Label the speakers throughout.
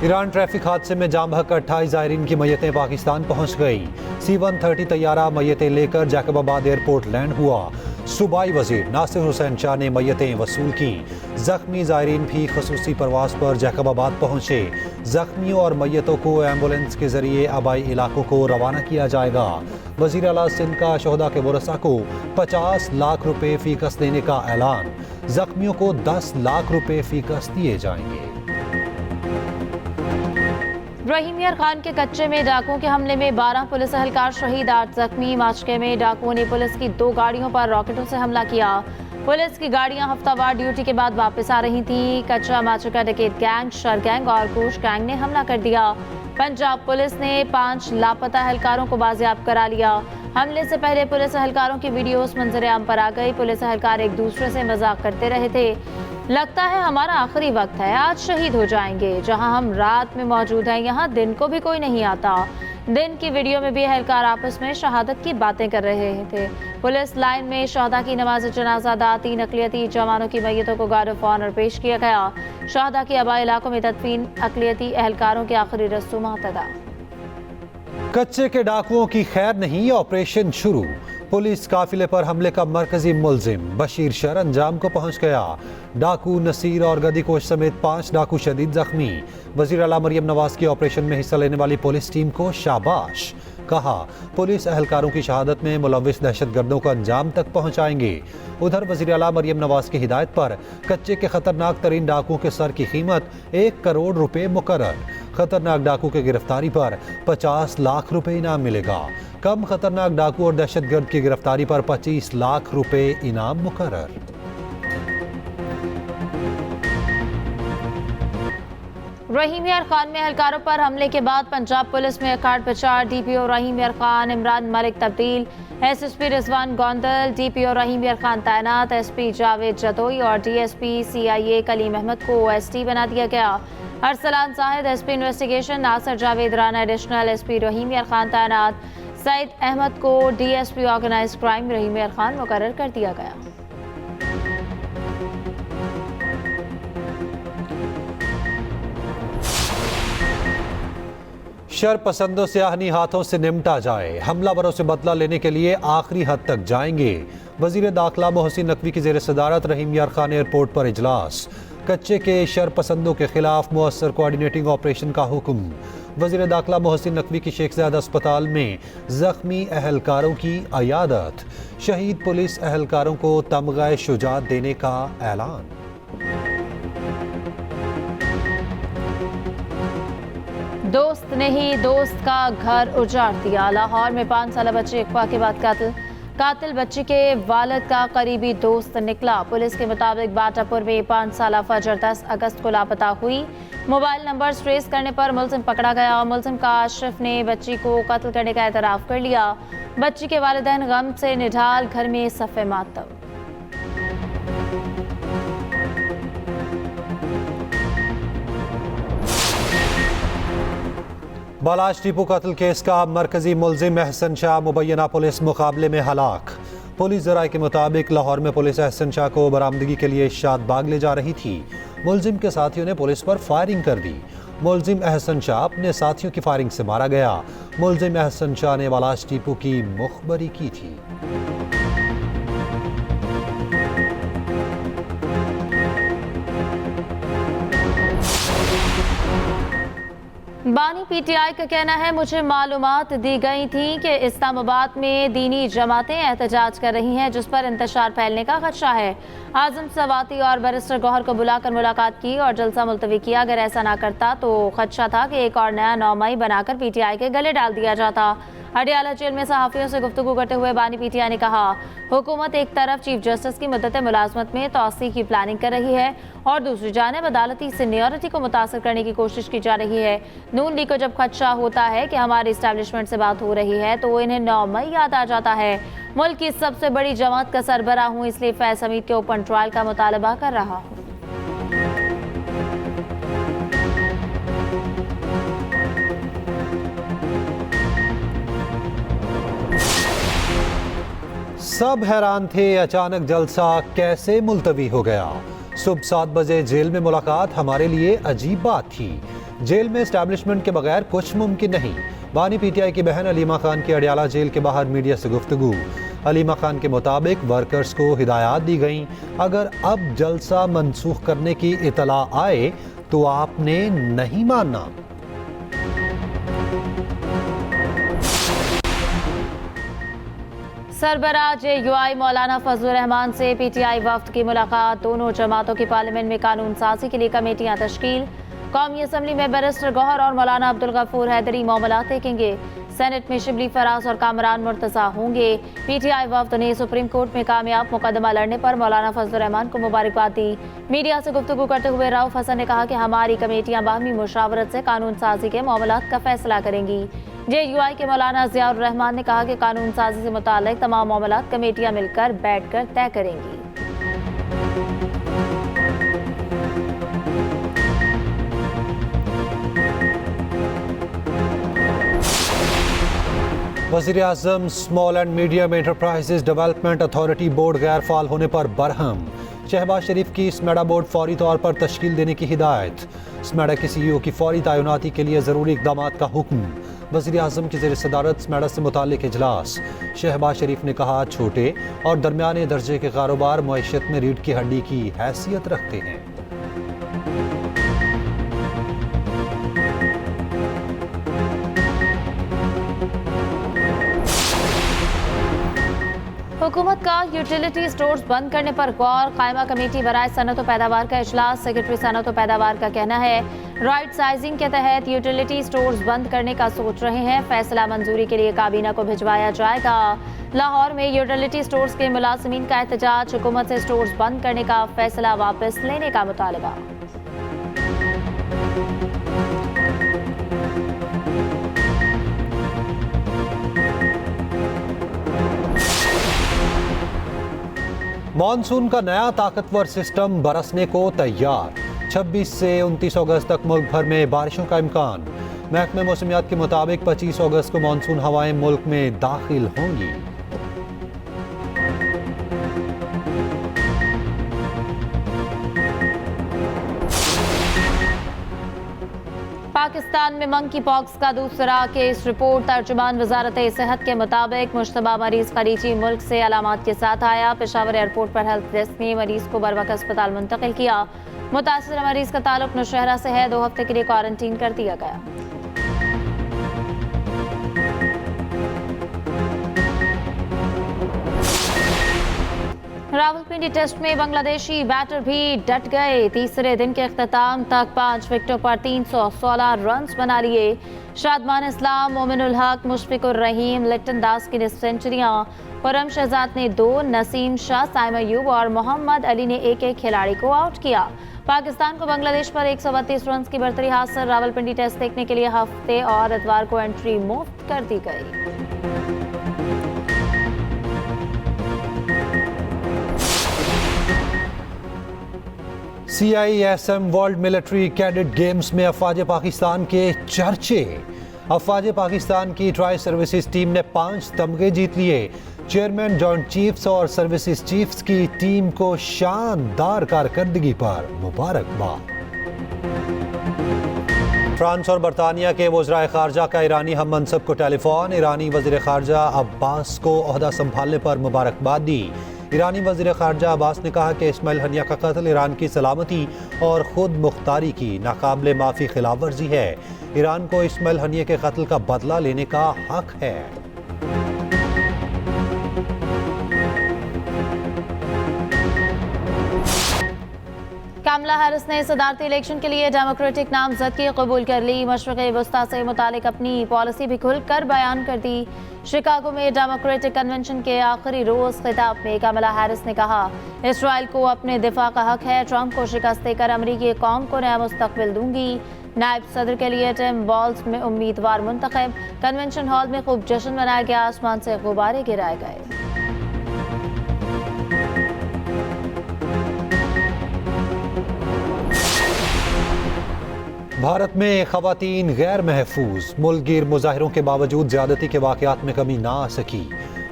Speaker 1: Iran traffic हादसे में जाम बहक 28 ज़ायरीन की मैयतें पाकिस्तान पहुंच गई। C-130 तैयारा मैयतें लेकर जैकबाबाद एयरपोर्ट लैंड हुआ। सूबाई वजीर नासिर हुसैन शाह ने मैयतें वसूल की। जख्मी ज़ायरीन भी खसूसी परवास पर जैकबाबाद पहुंचे। जख्मियों और मैयतों को एम्बुलेंस के जरिए आबाई इलाकों को रवाना किया जाएगा। वज़ीर आला सिंध का शोहदा के वरसा को 50 लाख रुपए फीकस देने का ऐलान। जख्मियों को 10 लाख रुपए फीकस दिए जाएंगे।
Speaker 2: रहीम यार खान के कच्चे में डाकुओं के हमले में 12 पुलिस एहलकार शहीद, 8 जख्मी। माचके में डाकुओं ने पुलिस की 2 गाड़ियों पर रॉकेटों से हमला किया। पुलिस की गाड़ियां हफ्तावार ड्यूटी के बाद वापस आ रही थीं। कच्चा माचका डकैत गैंग, शर गैंग और कोश गैंग ने हमला कर दिया। पंजाब पुलिस ने 5 लापता एहलकारों को बाजियाब करा लिया। हमले से पहले पुलिस एहलकारों की वीडियोस मंजर-ए-आम पर आ गई। पुलिस एहलकार एक दूसरे से मजाक करते रहे थे। लगता है हमारा आखिरी वक्त है, आज शहीद हो जाएंगे। जहां हम रात में मौजूद हैं, यहाँ दिन को भी कोई नहीं आता। दिन की वीडियो में भी एहलकार आपस में शहादत की बातें कर रहे थे। पुलिस लाइन में शहदा की नमाज जनाजा अदा, 3 अक़लियती जवानों की मैयतों को गार्ड ऑफ ऑनर पेश किया गया। शहदा के आबाई इलाकों में तदफीन, अक़लियती एहलकारों के आखिरी रसूमात अदा।
Speaker 1: कच्चे के डाकुओं की खैर नहीं, ऑपरेशन शुरू। पुलिस काफिले पर हमले का मरकजी मुलजिम बशीर शर अंजाम को पहुंच गया। डाकू नसीर और गदीकोश समेत 5 डाकू शदीद जख्मी। वज़ीर आला मरियम नवाज की ऑपरेशन में हिस्सा लेने वाली पुलिस टीम को शाबाश। कहा, पुलिस एहलकारों की शहादत में मुलव्विस दहशतगर्दों को अंजाम तक पहुंचाएंगे। उधर वज़ीर आला मरियम नवाज की हिदायत पर कच्चे के खतरनाक तरीन डाकुओं के सर की कीमत 1 करोड़ रुपए मुकर्रर। खतरनाक डाकू की गिरफ्तारी पर 50 लाख रुपए इनाम मिलेगा। कम खतरनाक डाकू और दहशतगर्द की गिरफ्तारी पर 25 लाख रुपए इनाम मुकर्रर।
Speaker 2: रहीम यार खान में एहलकारों पर हमले के बाद पंजाब पुलिस में अखाड़ प्रचार। DPO रहीम यार खान, इमरान मलिक तब्दील, SSP रिजवान गोंदल, DPO रहीम यार खान तैनात। SP जावेद जदोई और DSP CIA कलीम अहमद को OST बना दिया गया। Arsalan Sahid SP investigation, Nasir Javed Rana additional SP Rahim Yar Khan तैनात। सईद अहमद को DSP ऑर्गेनाइज क्राइम रहीम यार खान मुकर्रर कर दिया गया।
Speaker 1: शर पसंदों से आहनी हाथों से निमटा जाए, हमलावरों से बदला लेने के लिए आखिरी हद तक जाएंगे। वजीर दाखिला मोहसिन नकवी की ज़ेर सदारत रहीम यार खान एयरपोर्ट पर इजलास। कच्चे के शर पसंदों के खिलाफ मुअस्सर कोऑर्डिनेटिंग ऑपरेशन का हुक्म। वजीर दाखिला मोहसिन नकवी की शेख ज़ायद अस्पताल में जख्मी एहलकारों की अयादत। शहीद पुलिस एहलकारों को तमगा शुजात देने का ऐलान।
Speaker 2: दोस्त ने ही दोस्त का घर उजाड़ दिया। लाहौर में 5 साल बच्चे अगवा के बाद कातिल बच्ची के वालिद का करीबी दोस्त निकला। पुलिस के मुताबिक बाटापुर में 5 साल फजर 10 अगस्त को लापता हुई। मोबाइल नंबर ट्रेस करने पर मुलजिम पकड़ा गया। मुलजिम काशिफ ने बच्ची को कत्ल करने का एतराफ़ कर लिया। बच्ची के वालिदैन गम से निढाल, घर में सफ़े मातम।
Speaker 1: बालाश टीपू कत्ल केस का मरकजी मुलजिम एहसन शाह मुबैना पुलिस मुकाबले में हलाक। पुलिस ज़राए के मुताबिक लाहौर में पुलिस एहसन शाह को बरामदगी के लिए शादबाग ले जा रही थी। मुलजिम के साथियों ने पुलिस पर फायरिंग कर दी। मुलजिम एहसन शाह अपने साथियों की फायरिंग से मारा गया। मुलजिम एहसन शाह ने बालाश टीपू की मुखबरी की थी।
Speaker 2: बानी PTI का कहना है, मुझे मालूमात दी गई थी कि इस्लामाबाद में दीनी जमातें एहतजाज कर रही हैं, जिस पर इंतशार फैलने का खदशा है। आजम सवाती और बैरिस्टर गौहर को बुलाकर मुलाकात की और जलसा मुलतवी किया। अगर ऐसा ना करता तो खदशा था कि एक और नया 9 मई बनाकर PTI के गले डाल दिया जाता। अडियाला जेल में सहाफ़ियों से गुफ्तगू करते हुए बानी PTI ने कहा, हुकूमत एक तरफ चीफ जस्टिस की मुद्दत मुलाजमत में तोसी की प्लानिंग कर रही है और दूसरी जानिब अदालती सीनियरिटी को मुतासर करने की कोशिश की जा रही है। नून लीग को जब खदशा होता है कि हमारी इस्टेब्लिशमेंट से बात हो रही है तो इन्हें 9 मई याद आ जाता है। मुल्क की सबसे बड़ी जमात का सरबराह हूँ, इसलिए फैज हमीद के ओपन ट्रायल का मुतालबा कर रहा हूँ।
Speaker 1: सब हैरान थे, अचानक जलसा कैसे मुलतवी हो गया। सुबह 7 बजे जेल में मुलाकात हमारे लिए अजीब बात थी। जेल में एस्टैब्लिशमेंट के बगैर कुछ मुमकिन नहीं। बानी पीटीआई की बहन अलीमा खान की अडियाला जेल के बाहर मीडिया से गुफ्तगू। अलीमा खान के मुताबिक वर्कर्स को हिदायत दी गई, अगर अब जलसा मनसूख करने की इतला आए तो आपने नहीं मानना।
Speaker 2: सरबराह JUI मौलाना फजलुर रहमान से पीटीआई वफ्द की मुलाकात। दोनों जमातों की पार्लियामेंट में कानून साजी के लिए कमेटियां तश्कील। कौमी असम्बली में बैरिस्टर गौहर और मौलाना अब्दुल गफूर हैदरी मामलात देखेंगे। सेनेट में शिबली फराज और कामरान मुर्तजा होंगे। पीटीआई वफ्द ने सुप्रीम कोर्ट में कामयाब मुकदमा लड़ने पर मौलाना फजलुर रहमान को मुबारकबाद दी। मीडिया से गुफ्तगू करते हुए रऊफ हसन ने कहा कि हमारी कमेटियां बाहमी मुशावरत से कानून साजी के मामलात का फैसला करेंगी। JUI के मौलाना जियाउर रहमान ने कहा कि कानून साजी से मुताल्लिक तमाम मामलात कमेटियां मिलकर बैठकर तय करेंगी।
Speaker 1: वज़ीर आज़म small and medium enterprises development authority board गैर फाल होने पर बरहम। शहबाज शरीफ की स्मेडा बोर्ड फौरी तौर पर तश्कील देने की हिदायत। स्मेडा के CEO की फौरी तैनाती के लिए ज़रूरी इक़दाम का हुक्म। वज़ीर आज़म की ज़ेर सदारत स्मेडा से मुताल्लिक इजलास। शहबाज शरीफ ने कहा, छोटे और दरमियाने दर्जे के कारोबार मईशत में रीढ़ की हड्डी की हैसियत रखते हैं।
Speaker 2: हुकूमत का यूटिलिटी स्टोर्स बंद करने पर गौर। कायमा कमेटी बराए सनत व पैदावार का इजलास। सेक्रेटरी सनत व पैदावार का कहना है राइट साइजिंग के तहत यूटिलिटी स्टोर्स बंद करने का सोच रहे हैं। फैसला मंजूरी के लिए काबीना को भिजवाया जाएगा। लाहौर में यूटिलिटी स्टोर्स के मुलाजिमीन का एहतजाज। हुकूमत से स्टोर्स बंद करने का फैसला वापस लेने का मुतालबा।
Speaker 1: मॉनसून का नया ताकतवर सिस्टम बरसने को तैयार। 26 से 29 अगस्त तक मुल्क भर में बारिशों का इम्कान। महकमे मौसमियात के मुताबिक 25 अगस्त को मॉनसून हवाएं मुल्क में दाखिल होंगी।
Speaker 2: पाकिस्तान में मंकी पॉक्स का दूसरा केस रिपोर्ट। तर्जुमान वजारत सेहत के मुताबिक मुश्तबा मरीज खलीजी मुल्क से अलामात के साथ आया। पेशावर एयरपोर्ट पर हेल्थ डेस्क ने मरीज को बरवक्त अस्पताल मुंतकिल किया। मुतासर मरीज का ताल्लुक नौशहरा से है। 2 हफ्ते के लिए क्वारंटीन कर दिया गया। रावलपिंडी टेस्ट में बांग्लादेशी बैटर भी डट गए। तीसरे दिन के अख्ताम तक 5 विकेटों पर 316 रन बना लिए। शादमान इस्लाम, मोमिनुल हक, मुशफिकुर रहीम, लिटन दास की सेंचुरियां। खुरम शहजाद ने 2, नसीम शाह, साइम अयूब और मोहम्मद अली ने एक खिलाड़ी को आउट किया। पाकिस्तान को बांग्लादेश पर 132 रन की बढ़तरी हासिल। रावलपिंडी टेस्ट देखने के लिए हफ्ते और इतवार को एंट्री मुफ्त कर दी गई।
Speaker 1: CISM world military cadet games में अफवाज पाकिस्तान के चर्चे। अफवाज पाकिस्तान की ट्राई सर्विसेज टीम ने 5 तमगे जीत लिए। चेयरमैन, जॉइंट चीफ्स और सर्विसेज चीफ्स की टीम को शानदार कारकर्दगी पर मुबारकबाद। फ्रांस और बरतानिया के वज़राए खारजा का ईरानी हम मनसब को टेलीफोन। ईरानी वज़ीर खारजा अब्बास को ओहदा संभालने पर मुबारकबाद दी। ईरानी वज़ीर खारजा अब्बास ने कहा कि इस्माइल हनिया का कत्ल ईरान की सलामती और खुद मुख्तारी की नाकाबिले माफ़ी खिलाफ वर्जी है। ईरान को इस्माइल हनिया के कत्ल का बदला लेने का हक है।
Speaker 2: कमला हैरिस ने सदारती इलेक्शन के लिए डेमोक्रेटिक नामजदगी कबूल कर ली। मशरक़ वस्ता से मुतालिक अपनी पॉलिसी भी खुलकर बयान कर दी। शिकागो में डेमोक्रेटिक कन्वेंशन के आखिरी रोज खिताब में कमला हैरिस ने कहा, इसराइल को अपने दिफा का हक है। ट्रंप को शिकस्त देकर अमरीकी कौम को नया मुस्तकबिल दूंगी। नायब सदर के लिए टिम वॉल्स में उम्मीदवार मुंतखब। कन्वेंशन हॉल में खूब जश्न मनाया गया। आसमान से गुब्बारे गिराए गए।
Speaker 1: भारत में खवातीन गैर महफूज। मुल्कगीर मुजाहिरों के बावजूद ज्यादती के वाक़यात में कमी ना आ सकी।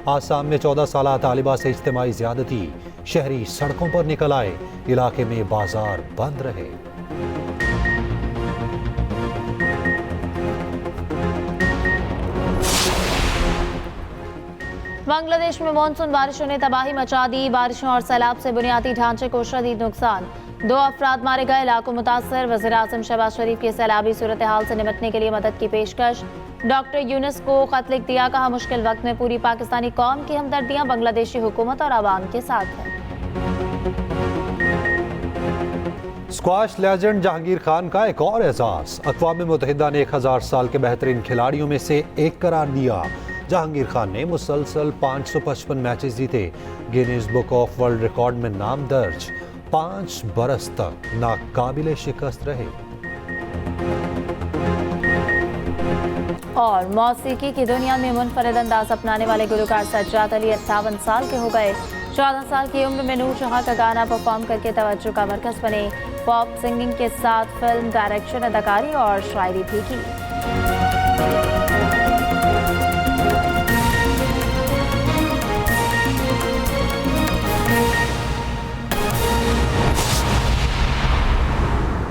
Speaker 1: आसाम में 14 साला तालिबा से इज्तिमाई ज्यादती। शहरी सड़कों पर निकल आए। इलाके में बाजार बंद रहे।
Speaker 2: बांग्लादेश में मानसून बारिशों ने तबाही मचा दी। बारिशों और सैलाब से बुनियादी ढांचे को शदीद नुकसान, 2 अफराद मारे गए, लाखों मुतासर। वज़ीर आज़म शहबाज शरीफ की सैलाबी सूरत हाल से निपटने के लिए मदद की पेशकश। डॉक्टर यूनुस को खत लिख दिया, कहा मुश्किल वक्त में पूरी पाकिस्तानी कौम की हमदर्दियां बांग्लादेशी हुकूमत और आवाम के साथ हैं।
Speaker 1: स्क्वाश लेजेंड जहांगीर खान का एक और एजाज, अक़वाम मुत्तहिदा ने 1000 साल के बेहतरीन खिलाड़ियों में से एक करार दिया। जहांगीर खान ने मुसलसल 555 मैचेस जीते, Guinness book of world record में नाम दर्ज। 5 बरस तक नाकाबिले शिकस्त रहे।
Speaker 2: और मौसीकी की दुनिया में मुनफरिद अंदाज अपनाने वाले गुलकार सज्जाद अली 58 साल के हो गए। 14 साल की उम्र में नूर जहां का गाना परफॉर्म करके तवज्जो का मरकज बने। पॉप सिंगिंग के साथ फिल्म, डायरेक्शन, अदाकारी और शायरी भी की।